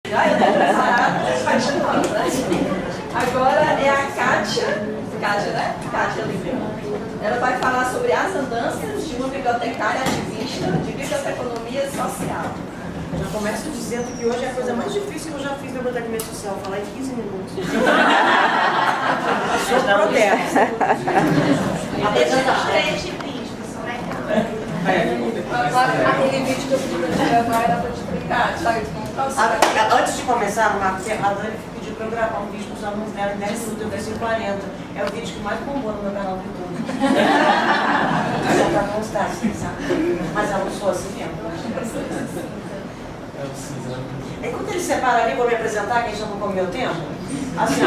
Já eu tô preparada, continuando, né? Agora é a Kátia, né? Kátia Oliveira. Ela vai falar sobre as andanças de uma bibliotecária ativista de biblioteconomia social. Eu já começo dizendo que hoje é a coisa mais difícil que eu já fiz na biblioteconomia social, falar em 15 minutos. Sou protesto. Aquele vídeo que eu pedi pra te gravar era pra te explicar, sabe? Antes de começar, Marcos, a Dani pediu para eu gravar um vídeo com os alunos dela em 10 minutos, eu fiz em 40. É o vídeo que mais bombou no meu canal do YouTube. Só pra constar, assim, sabe? Mas eu não sou assim mesmo. Enquanto ele separa ali, vou me apresentar, que a gente não comeu tempo. Assim,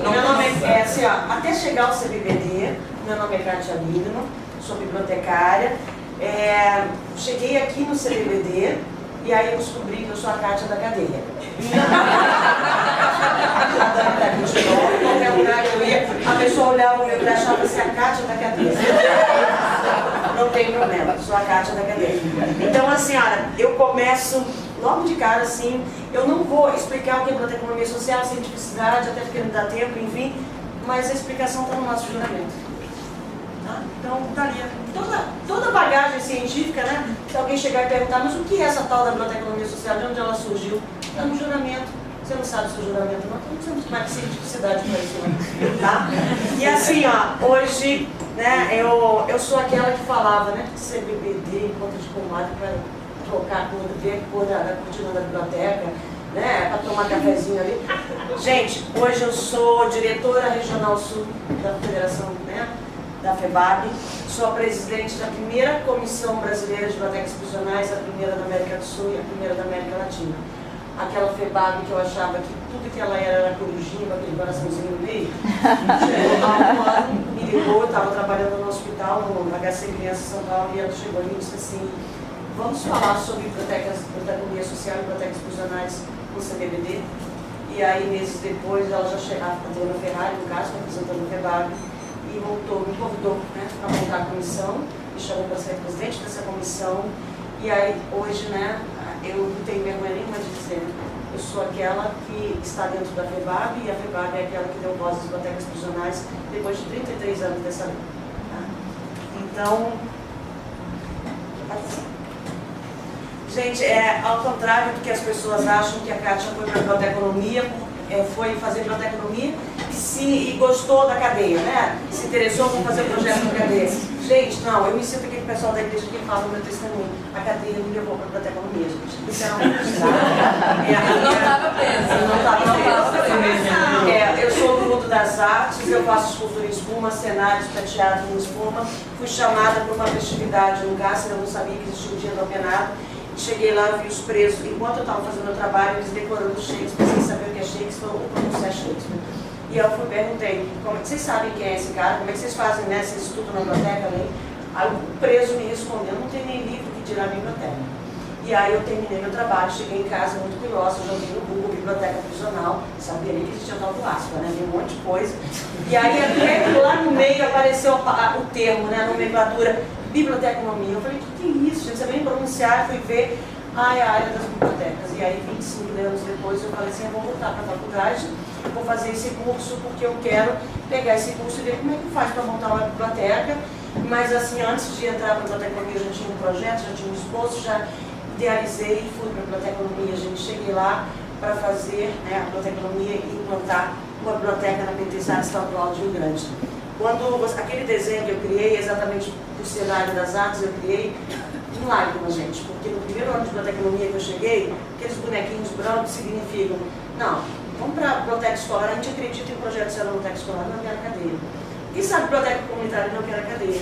meu nome é assim, ó, até chegar ao CBBD, meu nome é Kátia Ligno, sou bibliotecária. Cheguei aqui no CBBD e aí eu descobri que eu sou a Kátia da cadeia. Qualquer lugar que eu ia, a pessoa olhava e achava assim, a Kátia da cadeia. Não tem problema, sou a Kátia da cadeia. Então, assim, olha, eu começo logo de cara, assim, eu não vou explicar o que é biblioteconomia social, cientificidade, até porque não dá tempo, enfim, mas a explicação está no nosso juramento. Então, daria toda bagagem científica, né? Se alguém chegar e perguntar, mas o que é essa tal da biblioteconomia social, de onde ela surgiu? Está no juramento. Você não sabe o seu juramento, não? Então, você não tem mais cientificidade para isso, não. Tá? E assim, ó, hoje, né, eu sou aquela que falava, né, que CBBD, encontro de comadre, para trocar a cor, ver a cor da cortina da biblioteca, né, para tomar cafezinho ali. Gente, hoje eu sou diretora regional sul da Federação, né, da FEBAB, sou a presidente da primeira Comissão Brasileira de Bibliotecas Prisionais, a primeira da América do Sul e a primeira da América Latina. Aquela FEBAB que eu achava que tudo que ela era corujinha, com aquele coraçãozinho no meio, chegou há um ano, me ligou, eu estava trabalhando no hospital, no HC Criança São Paulo, e ela chegou ali e disse assim, vamos falar sobre biblioteconomia social e bibliotecas prisionais no CBBD. E aí, meses depois, ela já chegava, a Adriana Ferrari, no caso, representando o FEBAB, e me convidou, né, para montar a comissão, me chamou para ser presidente dessa comissão. E aí, hoje, né, eu não tenho vergonha nenhuma de dizer, eu sou aquela que está dentro da FEBAB, e a FEBAB é aquela que deu voz às bibliotecas prisionais depois de 33 anos dessa lei. Tá? Então, gente, ao contrário do que as pessoas acham, que a Kátia foi para a biblioteconomia, foi fazer biblioteconomia e gostou da cadeia, né? Se interessou por fazer o projeto na cadeia. Gente, não, eu me sinto aquele pessoal da igreja que fala no meu testemunho. A cadeia me levou para a biblioteconomia, gente. Literalmente. Eu não estava pensando. Eu sou do mundo das artes, eu faço escultura em espuma, cenários para teatro em espuma. Fui chamada para uma festividade no cárcere, eu não sabia que existia o dia do apenado. Cheguei lá, vi os presos, enquanto eu estava fazendo meu trabalho, eles decorando Shakespeare, sem saber o que é Shakespeare ou pronunciar Shakespeare. E eu perguntei, vocês sabem quem é esse cara? Como é que vocês fazem, né? Vocês estudam na biblioteca? Né? Aí o preso me respondeu, não tem nem livro que dirá biblioteca. E aí eu terminei meu trabalho, cheguei em casa muito curiosa, joguei no Google, biblioteca prisional, sabia nem que existia tal do aspa, né? Vi um monte de coisa. E aí até lá no meio apareceu o termo, né? A nomenclatura, biblioteconomia. Eu falei, o que é isso, gente? Você vem pronunciar, fui ver, a área das bibliotecas. E aí, 25 anos depois, eu falei assim, eu vou voltar para a faculdade, vou fazer esse curso porque eu quero pegar esse curso e ver como é que faz para montar uma biblioteca. Mas assim, antes de entrar para a biblioteconomia, eu já tinha um projeto, já tinha um esboço, já idealizei e fui para a biblioteconomia. A gente cheguei lá para fazer, né, a biblioteconomia e implantar uma biblioteca na penitenciária estadual de Rio Grande. Quando aquele desenho que eu criei, exatamente do cenário das artes, eu criei em lágrimas, gente, porque no primeiro ano de biblioteconomia que eu cheguei, aqueles bonequinhos brancos significam, não, vamos para a biblioteca escolar, a gente acredita em projetos de biblioteca escolar, não quero cadeia. Quem sabe biblioteca comunitária não quero cadeia.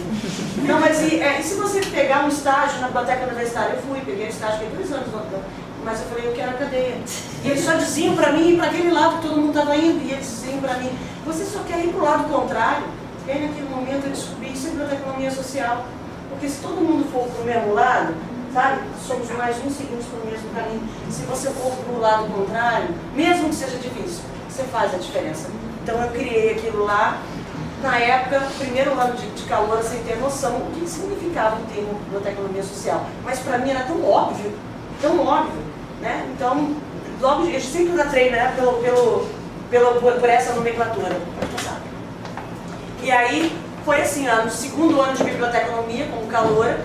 Não, mas e se você pegar um estágio na biblioteca universitária? Eu fui, peguei um estágio, fiquei 3 anos no mas eu falei, eu quero a cadeia. E eles só diziam para mim ir para aquele lado que todo mundo estava indo, e eles diziam para mim, você só quer ir para o lado contrário. E aí naquele momento eu descobri isso é biblioteconomia social. Porque se todo mundo for para o mesmo lado, sabe, somos mais uns seguintes para o mesmo caminho. Se você for para o lado contrário, mesmo que seja difícil, você faz a diferença. Então eu criei aquilo lá, na época, primeiro ano de calor, sem ter noção do que significava o termo biblioteconomia social. Mas para mim era tão óbvio, tão óbvio, né? Então, logo, eu sempre latrei, né, por essa nomenclatura. Pode passar. E aí, foi assim, no segundo ano de biblioteconomia, como caloura,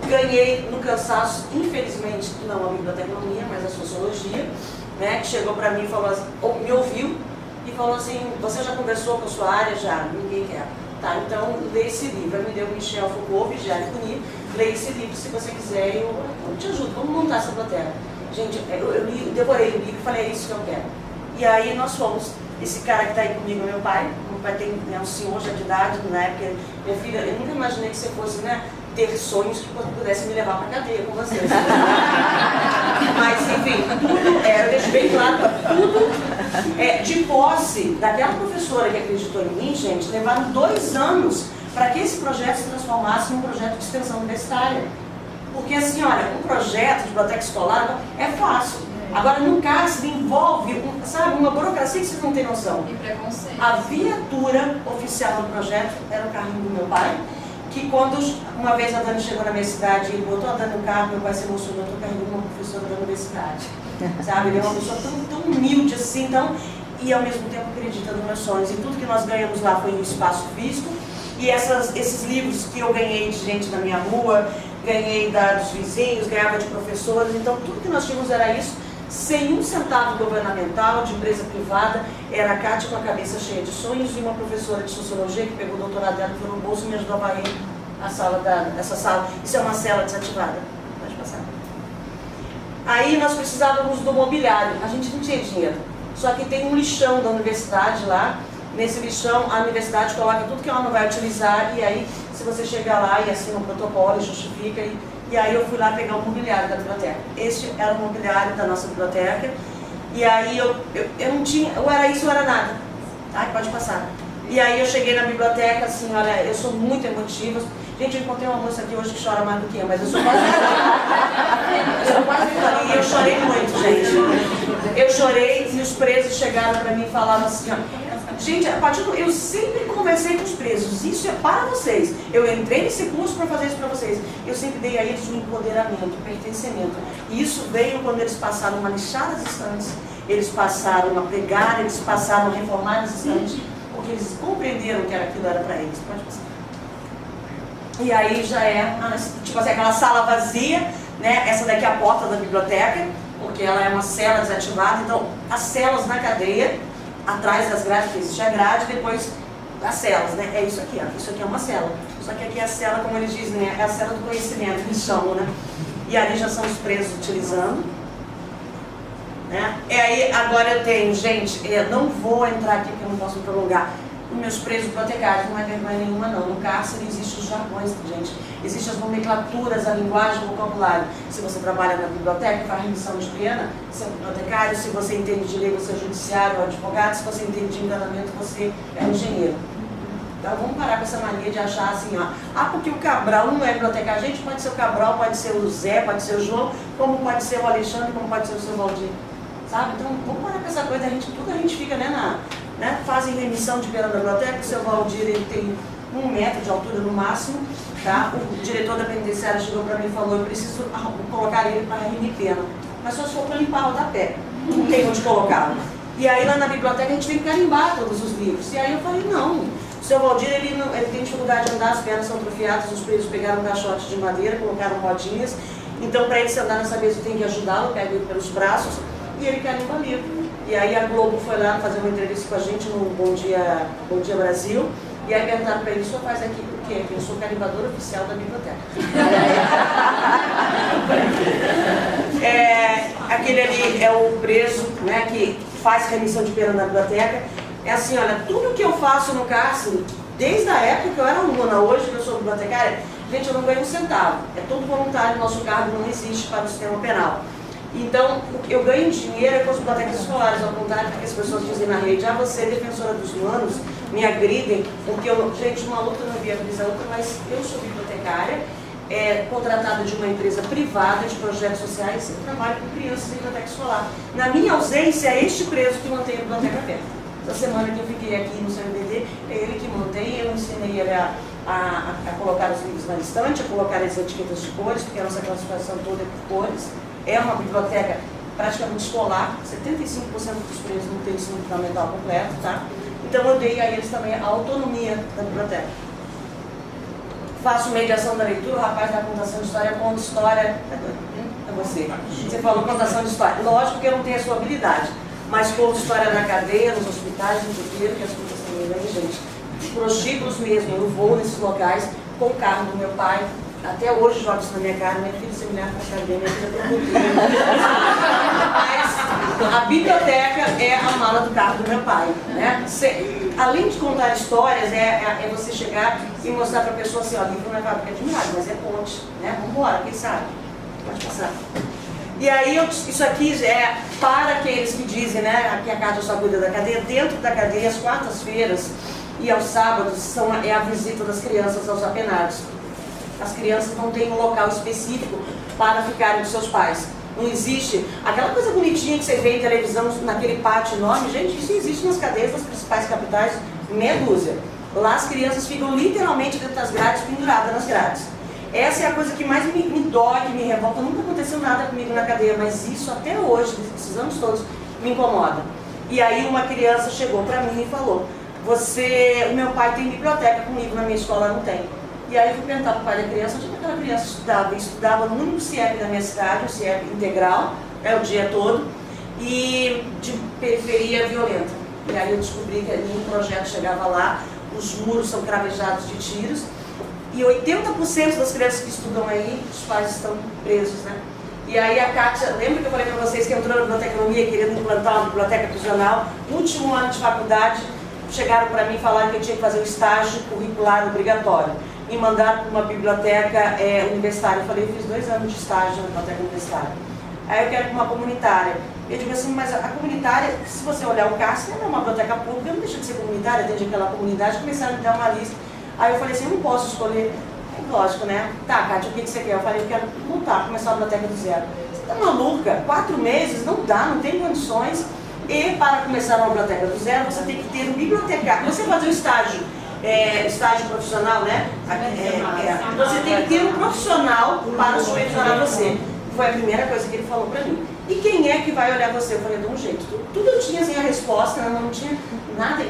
ganhei no cansaço, infelizmente, não a biblioteconomia, mas a sociologia, né, que chegou para mim e falou assim, me ouviu e falou assim, você já conversou com a sua área? Já, ninguém quer. Tá, então lê esse livro. Aí me deu Michel Foucault, Vigiar e Punir, lê esse livro se você quiser, eu te ajudo, vamos montar essa biblioteca. Gente, eu devorei o livro e falei, é isso que eu quero. E aí nós fomos, esse cara que está aí comigo, meu pai tem um senhor já de idade, na época, minha filha, eu nunca imaginei que você fosse, né, ter sonhos que pudesse me levar para a cadeia com vocês. Mas, enfim, tudo, eu deixo bem claro, tudo de posse daquela professora que acreditou em mim, gente, levaram 2 anos para que esse projeto se transformasse num projeto de extensão universitária. Porque, assim, olha, um projeto de biblioteca escolar é fácil. Agora, no cárcere, envolve, sabe, uma burocracia que vocês não têm noção. E preconceito. A viatura oficial do projeto era o carrinho do meu pai, que quando uma vez a Dani chegou na minha cidade, ele botou a Dani no carro, meu pai se emocionou, eu estou carregando uma professora da universidade. Sabe, ele é uma pessoa tão humilde assim, e ao mesmo tempo acredita nos meus sonhos. E tudo que nós ganhamos lá foi um espaço físico, e esses livros que eu ganhei de gente da minha rua, ganhei dos vizinhos, ganhava de professores, então tudo que nós tínhamos era isso, sem um centavo governamental, de empresa privada. Era a Cátia com a cabeça cheia de sonhos e uma professora de sociologia que pegou o doutorado dela, foi no bolso e me ajudou a varrer essa sala. Isso é uma cela desativada. Pode passar. Aí nós precisávamos do mobiliário. A gente não tinha dinheiro. Só que tem um lixão da universidade lá. Nesse lixão, a universidade coloca tudo que ela não vai utilizar. E aí, se você chegar lá e assina um protocolo, justifica. E aí eu fui lá pegar o mobiliário da biblioteca. Este era o mobiliário da nossa biblioteca. E aí eu não tinha, ou era isso ou era nada. Tá? Pode passar. E aí eu cheguei na biblioteca, assim, olha, eu sou muito emotiva. Gente, eu encontrei uma moça aqui hoje que chora mais do que eu, mas eu sou quase e eu chorei muito, gente. Eu chorei e os presos chegaram para mim e falaram assim, ó, gente, eu sempre conversei com os presos, isso é para vocês. Eu entrei nesse curso para fazer isso para vocês. Eu sempre dei a eles um empoderamento, um pertencimento. E isso veio quando eles passaram a lixar as estantes, eles passaram a pregar, eles passaram a reformar as estantes, porque eles compreenderam que aquilo era para eles. Pode passar. E aí já tipo assim, aquela sala vazia, né? Essa daqui é a porta da biblioteca, porque ela é uma cela desativada. Então, as celas na cadeia, atrás das grades, que existe a grade, depois as celas, né? É isso aqui, ó. Isso aqui é uma cela. Só que aqui é a cela, como eles dizem, né? É a cela do conhecimento, que eles chamam, né? E ali já são os presos utilizando. Né? E aí, agora eu tenho, gente, eu não vou entrar aqui porque eu não posso me prolongar. Os meus presos bibliotecários, não é vergonha nenhuma não. No cárcere existem os jargões, gente. Existem as nomenclaturas, a linguagem, o vocabulário. Se você trabalha na biblioteca, faz remissão de pena, você é bibliotecário. Se você entende de lei, você é judiciário ou advogado. Se você entende de enganamento, você é engenheiro. Então vamos parar com essa mania de achar assim, ó, porque o Cabral não é bibliotecário. Gente, pode ser o Cabral, pode ser o Zé, pode ser o João, como pode ser o Alexandre, como pode ser o seu Valdir. Sabe? Então vamos parar com essa coisa, tudo a gente fica, né, fazem remissão de pena na biblioteca. O seu Valdir, ele tem 1 metro de altura no máximo, tá? O diretor da penitenciária chegou para mim e falou, eu preciso colocar ele para remir pena. Mas só se for para limpar o rodapé, não tem onde colocá-lo. E aí lá na biblioteca a gente tem que carimbar todos os livros. E aí eu falei, não, o seu Valdir, ele tem dificuldade de andar, as pernas são atrofiadas, os presos pegaram um caixote de madeira, colocaram rodinhas. Então para ele se andar nessa mesa eu tenho que ajudá-lo, pego ele pelos braços e ele carimba livro. E aí a Globo foi lá fazer uma entrevista com a gente no Bom Dia Brasil. E aí perguntaram para ele, o senhor faz aqui o quê? Eu sou carimbador oficial da biblioteca. Aquele ali é o preso, né, que faz remissão de pena na biblioteca. É assim, olha, tudo que eu faço no cárcere, desde a época que eu era aluna, hoje que eu sou bibliotecária, gente, eu não ganho um centavo. É todo voluntário, nosso cargo não existe para o sistema penal. Então, o que eu ganho dinheiro é com as bibliotecas escolares, ao contrário do que as pessoas dizem na rede. Você, defensora dos humanos, me agridem, porque gente, uma luta não viabiliza a outra, mas eu sou bibliotecária, contratada de uma empresa privada de projetos sociais e trabalho com crianças em biblioteca escolar. Na minha ausência, é este preso que mantém a biblioteca aberta. Essa semana que eu fiquei aqui no CNBD, é ele que mantém, eu ensinei ele a a colocar os livros na estante, a colocar as etiquetas de cores, porque a nossa classificação toda é por cores. É uma biblioteca praticamente escolar, 75% dos prêmios não tem ensino fundamental completo, tá? Então eu dei a eles também a autonomia da biblioteca. Faço mediação da leitura, o rapaz da contação de história conta história. É você. Você falou contação de história. Lógico que eu não tenho a sua habilidade, mas conto história na cadeia, nos hospitais, no inteiro, que as coisas também vêm, gente. Prostíbulos mesmo, eu vou nesses locais com o carro do meu pai. Até hoje joga isso na minha cara, minha filha seminar para a cadeia, minha filha Mas a biblioteca é a mala do carro do meu pai, né? Além de contar histórias, é você chegar e mostrar para a pessoa assim, ó, livro não é fábrica de milagre, mas é ponte, né? Vamos embora, quem sabe? Pode passar. E aí, isso aqui é para aqueles que dizem, né, que a casa só cuida da cadeia. Dentro da cadeia, às quartas-feiras e aos sábados, é a visita das crianças aos apenados. As crianças não têm um local específico para ficarem com seus pais. Não existe aquela coisa bonitinha que você vê em televisão, naquele pátio enorme. Gente, isso existe nas cadeias das principais capitais, meia dúzia. Lá as crianças ficam literalmente dentro das grades, penduradas nas grades. Essa é a coisa que mais me dói, que me revolta. Nunca aconteceu nada comigo na cadeia, mas isso até hoje, esses anos todos, me incomoda. E aí uma criança chegou para mim e falou, o meu pai tem biblioteca comigo, na minha escola não tem. E aí eu fui perguntar para o pai da criança, onde aquela criança estudava no único CIEP da minha cidade, o CIEP integral, o dia todo, e de periferia violenta. E aí eu descobri que nenhum projeto chegava lá, os muros são cravejados de tiros, e 80% das crianças que estudam aí, os pais estão presos, né? E aí a Kátia, lembra que eu falei para vocês que entrou na biblioteconomia querendo implantar uma biblioteca prisional? No último ano de faculdade, chegaram para mim e falaram que eu tinha que fazer um estágio curricular obrigatório. Me mandaram para uma biblioteca universitária. Eu falei, eu fiz 2 anos de estágio na biblioteca universitária. Aí eu quero para uma comunitária. Eu digo assim, mas a comunitária, se você olhar o CAS, não é uma biblioteca pública, não deixa de ser comunitária, atende aquela comunidade. Começaram a me dar uma lista. Aí eu falei assim, eu não posso escolher. Lógico, né? Tá, Kátia, o que você quer? Eu falei, eu quero montar, começar a biblioteca do zero. Você tá maluca? 4 meses? Não dá, não tem condições. E para começar uma biblioteca do zero, você tem que ter um bibliotecário. Você fazer um estágio profissional, né? Você tem que ter um profissional para supervisionar você. Foi a primeira coisa que ele falou para mim. E quem é que vai olhar você? Eu falei, de um jeito. Tudo eu tinha assim, a resposta, não tinha nada,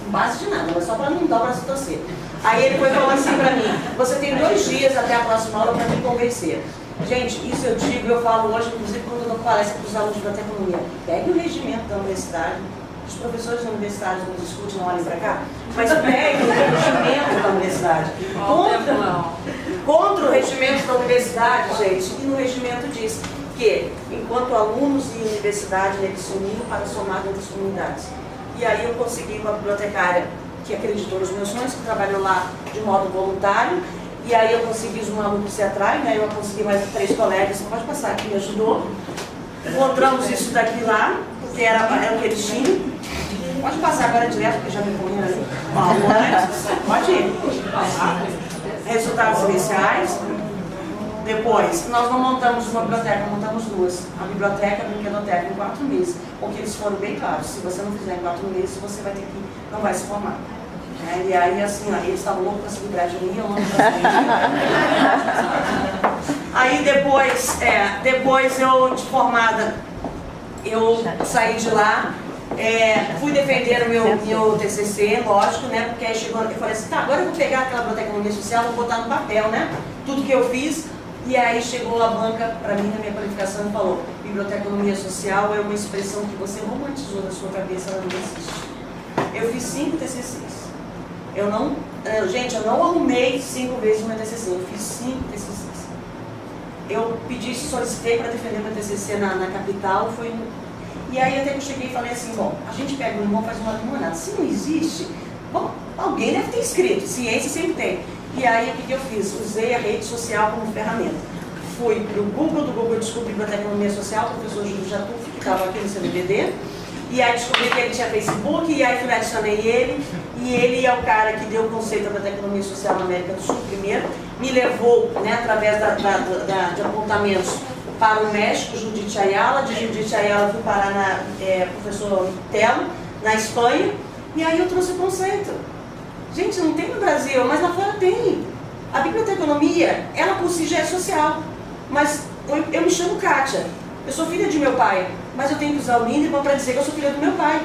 base de nada, mas só para não dar o braço torcer. Aí ele foi falando assim para mim, você tem 2 dias até a próxima aula para me convencer. Gente, isso eu digo, eu falo hoje, inclusive quando eu dou palestra para os alunos de biblioteconomia. Pegue o regimento da universidade. Os professores universitários não discutem, não olhem para cá, mas pegue o regimento da universidade. Contra o regimento da universidade, gente, e no regimento diz que, enquanto alunos e universidade, eles se uniram para somar dentro das comunidades. E aí eu consegui uma bibliotecária que acreditou nos meus sonhos, que trabalhou lá de modo voluntário, e aí eu consegui os malucos se atraem, né? Eu consegui mais 3 colegas, pode passar, que me ajudou. Encontramos isso daqui lá, porque era o que eles tinham. Pode passar agora direto, porque já me correram ali. Pode ir. Resultados iniciais. Depois, nós não montamos uma biblioteca, montamos 2. A biblioteca e a brinquedoteca em 4 meses. Porque eles foram bem claros, se você não fizer em 4 meses, você vai ter que, não vai se formar. E aí, assim, eles estavam loucos para se livrar de mim, eu não Aí depois eu, de formada, eu saí de lá, fui defender o meu TCC, lógico, né? Porque aí chegou, eu falei assim, tá, agora eu vou pegar aquela biblioteconomia social, vou botar no papel, né? Tudo que eu fiz. E aí chegou a banca para mim na minha qualificação e falou, biblioteconomia social é uma expressão que você romantizou na sua cabeça, ela não existe. Eu fiz 5 TCCs. Eu não arrumei 5 vezes o meu TCC, eu fiz 5 TCCs. Eu solicitei para defender meu TCC na capital, e aí até que eu cheguei e falei assim, bom, a gente pega o limão e faz uma limonada. Se não existe, bom, alguém deve ter escrito, ciência sempre tem. E aí o que eu fiz? Usei a rede social como ferramenta. Fui para o Google, do Google eu descobri biblioteconomia social, o professor Júlio Jatuf, que estava aqui no CBBD. E aí descobri que ele tinha Facebook, e aí fui adicionei ele. E ele é o cara que deu o conceito da biblioteconomia social na América do Sul primeiro. Me levou, né, através de apontamentos, para o México, Judith Ayala. De Judith Ayala fui parar na professor Telo, na Espanha. E aí eu trouxe o conceito. Gente, não tem no Brasil, mas lá fora tem. A biblioteconomia, ela por si já é social. Mas eu me chamo Kátia, eu sou filha de meu pai, mas eu tenho que usar o Lindemann para dizer que eu sou filha do meu pai.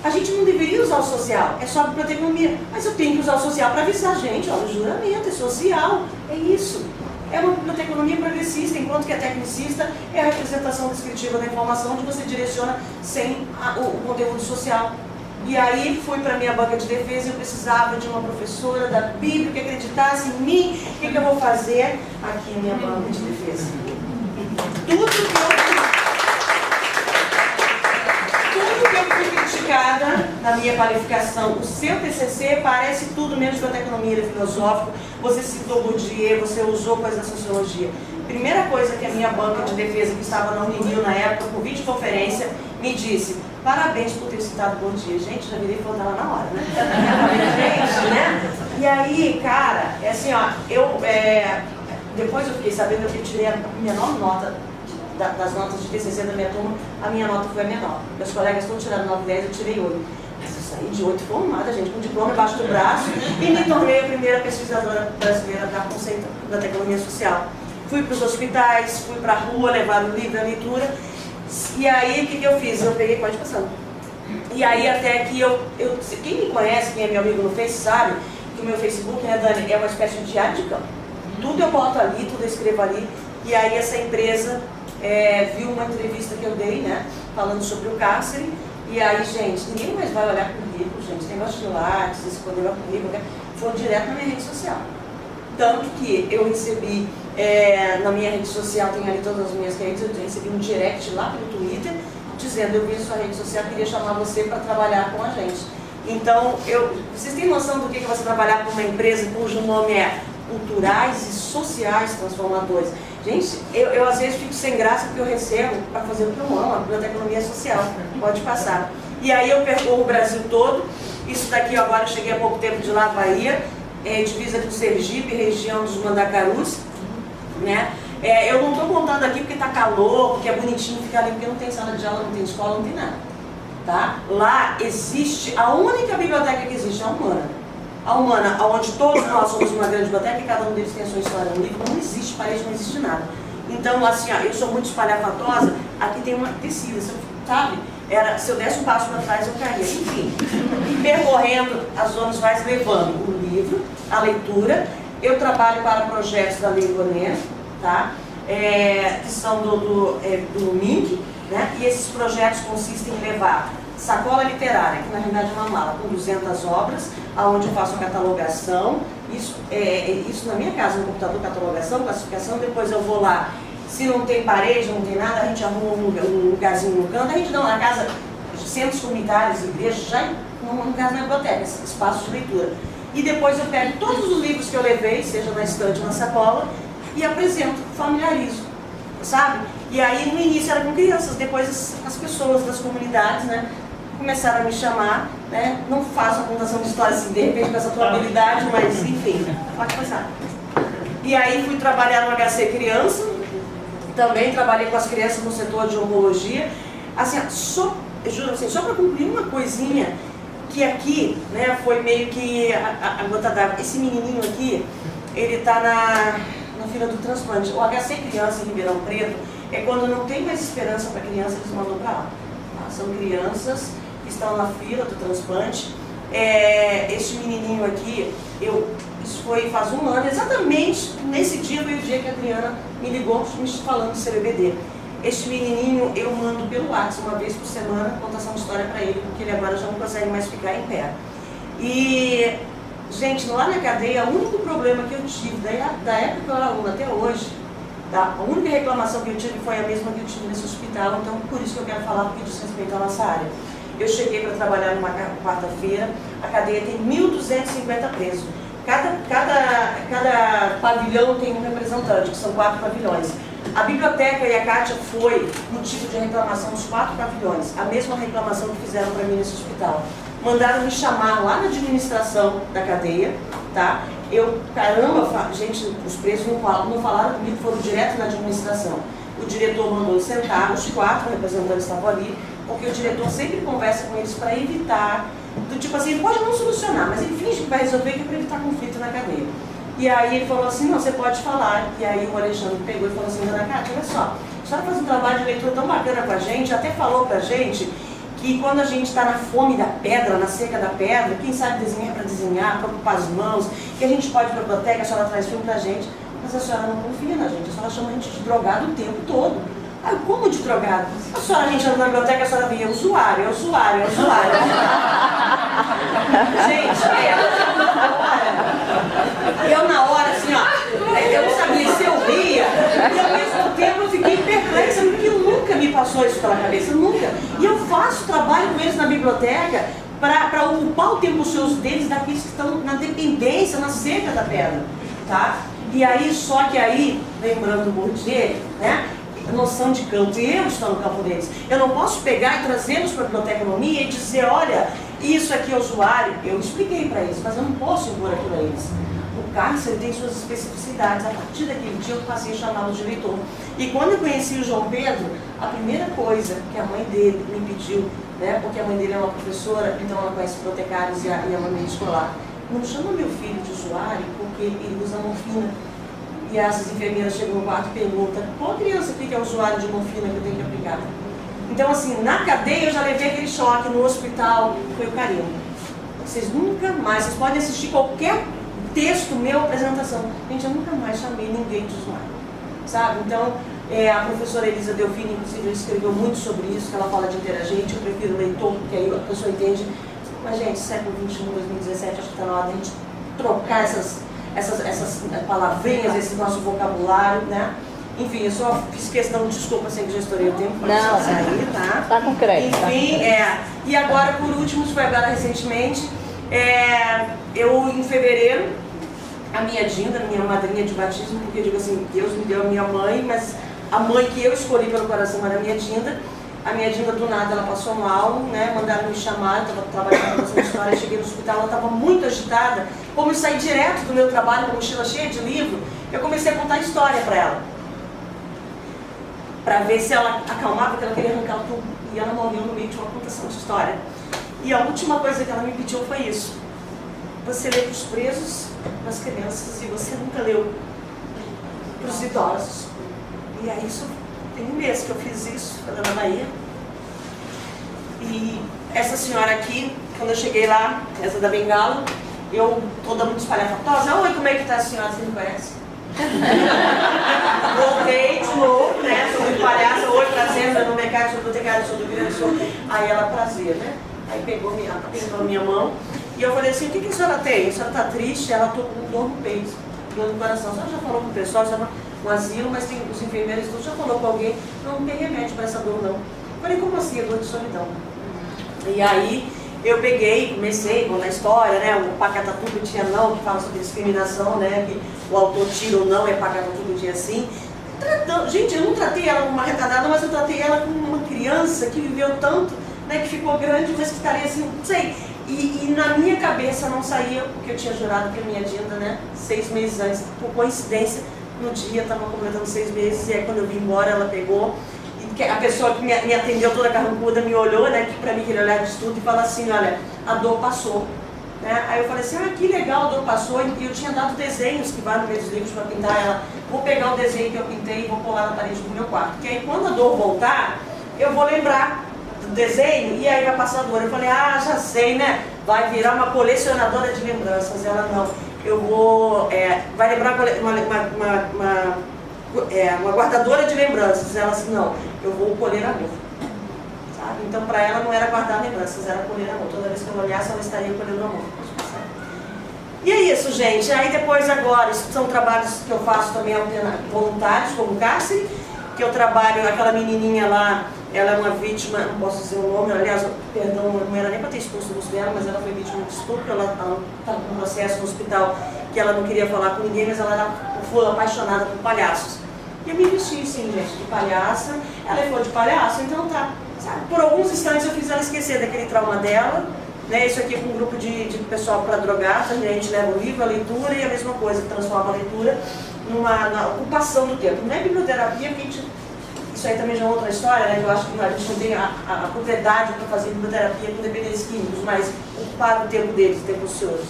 A gente não deveria usar o social, é só a biblioteconomia. Mas eu tenho que usar o social para avisar a gente, olha, o juramento é social, é isso. É uma biblioteconomia progressista, enquanto que a tecnicista é a representação descritiva da informação, onde você direciona sem o conteúdo social. E aí fui para a minha banca de defesa e eu precisava de uma professora da Bíblia que acreditasse em mim. O que eu vou fazer? Aqui a minha banca de defesa. Tudo que eu fui criticada na minha qualificação, o seu TCC parece tudo menos biblioteconomia filosófica. Você citou Bourdieu, você usou coisa da sociologia. Primeira coisa que a minha banca de defesa, que estava na Unirio na época, por videoconferência, me disse: parabéns por ter citado Bourdieu. Gente, já virei fã dela na hora, né? Gente, né? E aí, cara, é assim, ó, depois eu fiquei sabendo que eu tirei a menor nota das notas de TCC da minha turma, a minha nota foi a menor. Meus colegas estão tirando 9, 10, eu tirei 8. Mas eu saí de 8 formada, gente, com diploma embaixo do braço, e me tornei a primeira pesquisadora brasileira da conceito da tecnologia social. Fui para os hospitais, fui para a rua levar o livro, a leitura. E aí, o que eu fiz? Eu peguei, pode passar. E aí, até que quem me conhece, quem é meu amigo no Face, sabe que o meu Facebook, né, Dani, é uma espécie de diário de campo. Tudo eu boto ali, tudo eu escrevo ali. E aí, essa empresa viu uma entrevista que eu dei, né, falando sobre o cárcere. E aí, gente, ninguém mais vai olhar currículo, gente. Tem negócio de lá, se esconder o currículo, né? Foi direto na minha rede social. Tanto que eu recebi, na minha rede social, tem ali todas as minhas redes, eu recebi um direct lá pelo Twitter, dizendo: eu vi a sua rede social, queria chamar você para trabalhar com a gente. Então, vocês têm noção do que é você trabalhar com uma empresa cujo nome é Culturais e Sociais Transformadores? Gente, eu às vezes fico sem graça porque eu recebo para fazer o que eu amo, a biblioteconomia social. Pode passar. E aí eu percorro o Brasil todo. Isso daqui agora, eu cheguei há pouco tempo de lá, Bahia, divisa do Sergipe, região dos Mandacarus, né? Eu não estou contando aqui porque está calor, porque é bonitinho ficar ali, porque não tem sala de aula, não tem escola, não tem nada. Tá? Lá existe, a única biblioteca que existe é a Humana. A Humana, onde todos nós somos uma grande biblioteca e cada um deles tem a sua história no livro, não existe parede, não existe nada. Então, assim, ó, eu sou muito espalhafatosa, aqui tem uma descida, sabe? Se eu desse um passo para trás, eu caía. Enfim, percorrendo as zonas, vai levando o livro, a leitura. Eu trabalho para projetos da Lei Rouanet, tá? Que são do MINC, né? E esses projetos consistem em levar sacola literária, que na realidade é uma mala com 200 obras, aonde eu faço a catalogação, isso na minha casa, no computador, catalogação, classificação, depois eu vou lá, se não tem parede, não tem nada, a gente arruma um lugarzinho no canto, a gente não, na casa, centros comunitários, igrejas, já no caso na biblioteca, espaços de leitura. E depois eu pego todos os livros que eu levei, seja na estante ou na sacola, e apresento, familiarizo, sabe? E aí no início era com crianças, depois as pessoas das comunidades, né, começaram a me chamar, né? Não faço a contação de história assim, de repente com essa tua habilidade, mas enfim, pode passar. E aí fui trabalhar no HC Criança, também trabalhei com as crianças no setor de oncologia. Assim, eu juro assim, só para concluir uma coisinha, que aqui, né, foi meio que a gota d'água. Esse menininho aqui, ele está na fila do transplante. O HC Criança em Ribeirão Preto é quando não tem mais esperança para criança, eles mandam para lá. Tá? São crianças que estão na fila do transplante. Este menininho aqui, isso foi faz um ano, exatamente nesse dia foi o dia que a Adriana me ligou me falando de CBBD. Este menininho eu mando pelo WhatsApp uma vez por semana, contação de história para ele, porque ele agora já não consegue mais ficar em pé. E, gente, lá na cadeia, o único problema que eu tive, da época que eu era aluna até hoje, tá? A única reclamação que eu tive foi a mesma que eu tive nesse hospital, então por isso que eu quero falar, porque diz respeito à nossa área. Eu cheguei para trabalhar numa quarta-feira, a cadeia tem 1.250 presos. Cada pavilhão tem um representante, que são 4 pavilhões. A biblioteca e a Kátia foi motivo de reclamação dos 4 pavilhões, a mesma reclamação que fizeram para mim nesse hospital. Mandaram me chamar lá na administração da cadeia, tá? Caramba, gente, os presos não falaram comigo, foram direto na administração. O diretor mandou sentar, os 4 representantes estavam ali, porque o diretor sempre conversa com eles para evitar do tipo assim, ele pode não solucionar, mas ele finge que vai resolver, que é para evitar conflito na cadeia. E aí ele falou assim, não, você pode falar. E aí o Alexandre pegou e falou assim, dona Cátia, olha só, a senhora faz um trabalho de leitura tão bacana com a gente, até falou pra gente que quando a gente está na fome da pedra, na seca da pedra, quem sabe desenhar para desenhar, para ocupar as mãos, que a gente pode ir para a biblioteca, a senhora traz filme pra gente, mas a senhora não confia na gente, a senhora chama a gente de drogado o tempo todo. Ah, como de drogado? A senhora, a gente anda na biblioteca, a senhora via usuário, usuário, usuário. Gente, eu na hora, assim, ó, eu não sabia se eu ria, e ao mesmo tempo eu fiquei perplexa, porque nunca me passou isso pela cabeça, nunca. E eu faço trabalho com eles na biblioteca para ocupar o tempo ocioso deles, daqueles que estão na dependência, na seca da pedra, tá? E aí, só que aí, lembrando do Bourdieu, né? Noção de campo, e eu estou no campo deles. Eu não posso pegar e trazê-los para a biblioteconomia e dizer, olha, isso aqui é usuário. Eu expliquei para eles, mas eu não posso impor aquilo a eles. O cárcere tem suas especificidades. A partir daquele dia eu passei a chamá-lo de leitor. E quando eu conheci o João Pedro, a primeira coisa que a mãe dele me pediu, né, porque a mãe dele é uma professora, então ela conhece bibliotecários e a mãe escolar, não chama meu filho de usuário porque ele usa morfina. E as enfermeiras chegam no quarto e perguntam, qual criança que é usuário de morfina que eu tenho que aplicar? Então, assim, na cadeia eu já levei aquele choque, no hospital, foi o carinho. Vocês nunca mais, vocês podem assistir qualquer texto meu, apresentação. Gente, eu nunca mais chamei ninguém de usuário, sabe? Então, a professora Elisa Delfini, inclusive, escreveu muito sobre isso, que ela fala de interagente, eu prefiro leitor, porque aí a pessoa entende. Mas, gente, século XXI, 2017, acho que está na hora de a gente trocar essas palavrinhas, esse nosso vocabulário, né? Enfim, eu só fiz questão, desculpa, sem que gestorei o tempo para sair, tá? Tá com crédito. Enfim, e agora, por último, isso foi agora recentemente, eu, em fevereiro, a minha Dinda, minha madrinha de batismo, porque eu digo assim, Deus me deu a minha mãe, mas a mãe que eu escolhi pelo coração era a minha Dinda. A minha Dinda, do nada, ela passou mal, né? Mandaram me chamar, eu estava trabalhando com essa história, cheguei no hospital, ela estava muito agitada. Como eu saí direto do meu trabalho com a mochila cheia de livro, eu comecei a contar história para ela. Para ver se ela acalmava, porque ela queria arrancar tudo. E ela morreu no meio de uma contação de história. E a última coisa que ela me pediu foi isso. Você lê para os presos, para as crianças, e você nunca leu para os idosos. E aí isso tem um mês que eu fiz isso, na Bahia. E essa senhora aqui, quando eu cheguei lá, essa da Bengala, eu toda muito espalhafatosa, oi, como é que tá a senhora? Você me conhece? Voltei de novo, né? Sou muito palhaça, oi, prazer, meu nome é Cátia, sou bibliotecária, sou do Rio Grande do Sul. Aí ela, prazer, né? Aí pegou minha mão e eu falei assim, o que a senhora tem? A senhora tá triste? Ela tô com dor no peito, dor no coração. A senhora já falou com o pessoal, já no asilo, mas tem os enfermeiros, tudo, já falou com alguém? Não tem remédio para essa dor, não. Eu falei, como assim, a dor de solidão? E aí eu peguei, comecei na história, né? O Pacatatuba tinha não, que fala sobre discriminação, né? Que o autor tira ou não, Pacatatuba tinha assim. Gente, eu não tratei ela como uma retardada, mas eu tratei ela como uma criança que viveu tanto, né? Que ficou grande, mas que estaria assim, não sei. E na minha cabeça não saía o que eu tinha jurado para minha Dinda, né? 6 meses antes, por coincidência, no dia estava completando 6 meses, e aí quando eu vim embora ela pegou. A pessoa que me atendeu toda carrancuda me olhou, né, que pra mim queria olhar de estudo e falou assim, olha, a dor passou. Né? Aí eu falei assim, que legal, a dor passou, e eu tinha dado desenhos que vai no meio dos livros para pintar ela. Vou pegar o desenho que eu pintei e vou colar na parede do meu quarto. Porque aí quando a dor voltar, eu vou lembrar do desenho e aí vai passar a dor. Eu falei, já sei, né? Vai virar uma colecionadora de lembranças. Ela não, eu vou, vai lembrar uma guardadora de lembranças. Ela assim, não, eu vou colher amor. Sabe? Então para ela não era guardar lembranças, era colher amor. Toda vez que eu olhasse, ela estaria colhendo amor. E é isso, gente. Aí depois agora, isso são trabalhos que eu faço também voluntários, como cárcere, que eu trabalho, aquela menininha lá, ela é uma vítima, não posso dizer o nome, aliás, perdão, não era nem para ter exposto o rosto dela, mas ela foi vítima de estupro, ela estava com um processo no hospital que ela não queria falar com ninguém, mas ela foi apaixonada por palhaços. E eu me vesti assim, gente, de palhaça, ela foi de palhaço, então tá. Sabe? Por alguns instantes eu fiz ela esquecer daquele trauma dela, né? Isso aqui com um grupo de pessoal para drogar, a gente leva o livro, a leitura e a mesma coisa, transforma a leitura na ocupação do tempo. Não é biblioterapia, porque isso aí também já é outra história, né? Eu acho que a gente não tem a propriedade para fazer biblioterapia com dependentes químicos, mas ocupar o tempo deles, o tempo ocioso.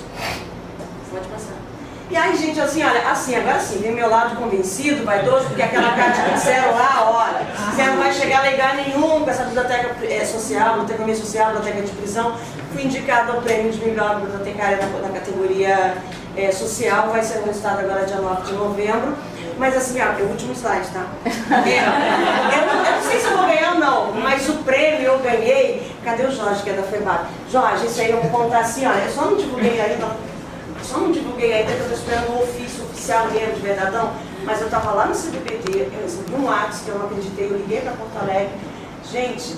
Pode passar. E aí, gente, assim, olha, assim, agora sim, vem meu lado convencido, vaidoso, porque aquela carta que disseram lá, olha, você não vai chegar a lugar nenhum com essa biblioteca social, biblioteca social, biblioteca de prisão. Fui indicada ao prêmio de melhor bibliotecária na categoria social, vai ser o resultado agora dia 9 de novembro. Mas assim, ó, é o último slide, tá? Eu não sei se eu vou ganhar ou não, mas o prêmio eu ganhei. Cadê o Jorge, que é da FEBAB? Jorge, isso aí eu vou contar assim, olha, eu só não divulguei ainda. Só não divulguei ainda, que eu estou esperando o ofício oficial mesmo, de verdadão, mas eu estava lá no CBPD, eu recebi um WhatsApp que eu não acreditei, eu liguei para Porto Alegre. Gente,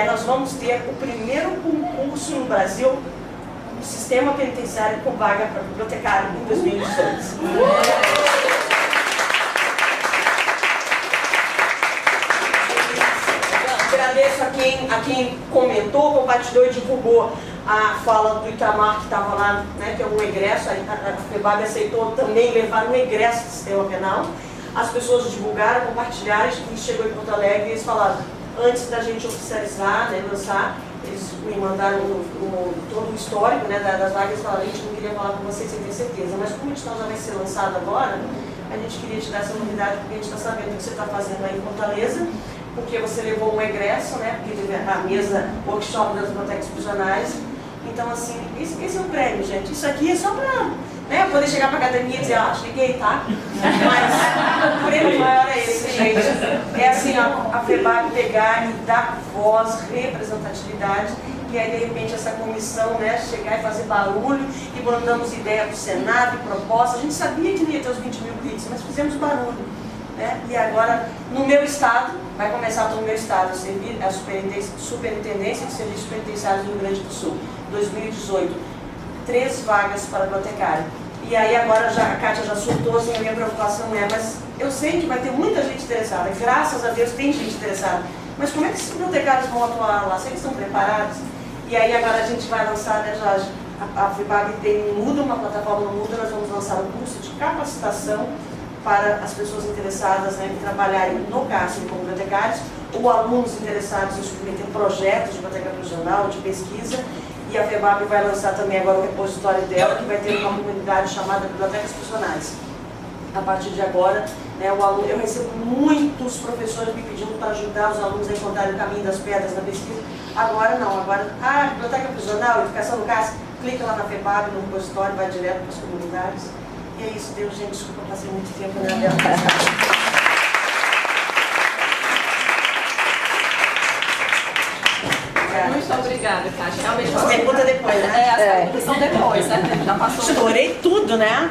nós vamos ter o primeiro concurso no Brasil, no sistema penitenciário com vaga para bibliotecário em 2018. Agradeço a quem comentou, compartilhou e divulgou a fala do Itamar, que estava lá, né, que é um egresso, a FEBAB aceitou também levar um egresso do sistema penal. As pessoas divulgaram, compartilharam, e chegou em Porto Alegre e eles falaram, antes da gente oficializar, né, lançar, eles me mandaram todo o histórico, né, das vagas e falaram, a gente não queria falar com vocês sem ter certeza, mas como o edital já vai ser lançado agora, a gente queria te dar essa novidade, porque a gente está sabendo o que você está fazendo aí em Fortaleza, porque você levou um egresso, né, porque teve a mesa workshop das bibliotecas prisionais. Então, assim, esse é o prêmio, gente. Isso aqui é só para, né, poder chegar para a academia e dizer, cheguei, tá? Mas o prêmio maior é esse, gente. É assim, a FEBAB pegar e dar voz, representatividade, e aí, de repente, essa comissão, né, chegar e fazer barulho, e mandamos ideia para o Senado, proposta. A gente sabia que não ia ter os 20 mil cliques, mas fizemos barulho. Né? E agora, no meu estado, vai começar no meu estado, a Superintendência de Serviços Penitenciários do Rio Grande do Sul, 2018, 3 vagas para bibliotecário. E aí agora a Kátia já surtou, assim, a minha preocupação mas eu sei que vai ter muita gente interessada, graças a Deus tem gente interessada, mas como é que esses bibliotecários vão atuar lá? Será que estão preparados? E aí agora a gente vai lançar, né, Jorge? A FEBAB tem uma plataforma no Muda, nós vamos lançar um curso de capacitação para as pessoas interessadas, né, em trabalharem no cárcere como bibliotecários, ou alunos interessados em submeter projetos de biblioteca prisional, de pesquisa, e a FEBAB vai lançar também agora o repositório dela, que vai ter uma comunidade chamada Bibliotecas Prisionais. A partir de agora, né, eu recebo muitos professores me pedindo para ajudar os alunos a encontrarem o caminho das pedras na pesquisa. Agora não, agora, biblioteca prisional, educação no cárcere, clica lá na FEBAB, no repositório, vai direto para as comunidades. E é isso, Deus, gente, desculpa, passei muito tempo na dela. Muito obrigada, Kátia. Realmente, Pergunta depois, né? as perguntas são depois, né? Já passou. Estourei tudo, né?